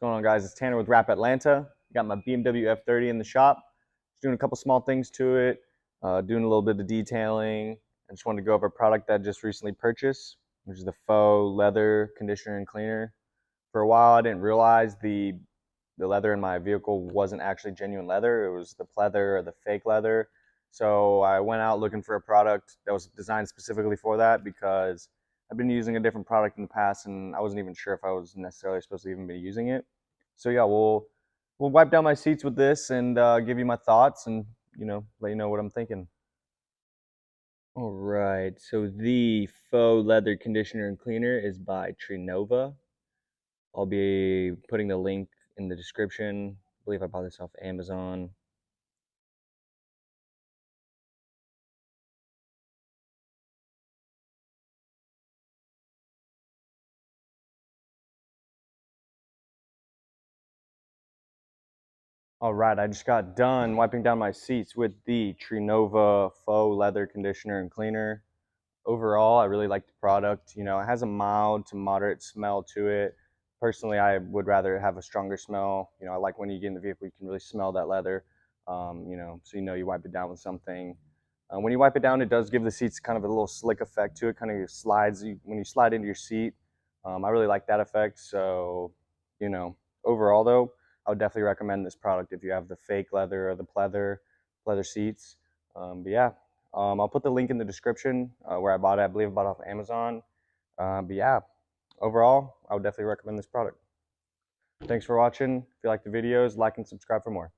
going on, guys? It's Tanner with Rap Atlanta. Got my BMW F30 in the shop. Just doing a couple small things to it, doing a little bit of detailing. I just wanted to go over a product that I just recently purchased, which is the Faux leather conditioner and cleaner. For a while, I didn't realize the leather in my vehicle wasn't actually genuine leather. It was the pleather or the fake leather. So I went out looking for a product that was designed specifically for that because I've been using a different product in the past and I wasn't even sure if I was necessarily supposed to even be using it. So yeah, we'll wipe down my seats with this and give you my thoughts and let you know what I'm thinking. All right, so the Faux leather conditioner and cleaner is by Trinova. I'll be putting the link in the description. I believe I bought this off Amazon. All right, I just got done wiping down my seats with the Trinova Faux leather conditioner and cleaner. Overall, I really like the product. It has a mild to moderate smell to it. Personally, I would rather have a stronger smell. I like when you get in the vehicle, you can really smell that leather. So you wipe it down with something. When you wipe it down, it does give the seats kind of a little slick effect to it. Kind of slides when you slide into your seat. I really like that effect. So, you know, overall though, I would definitely recommend this product if you have the fake leather or the leather seats. But yeah, I'll put the link in the description where I bought it. I believe I bought it off Amazon. But yeah, overall, I would definitely recommend this product. Thanks for watching. If you like the videos, like and subscribe for more.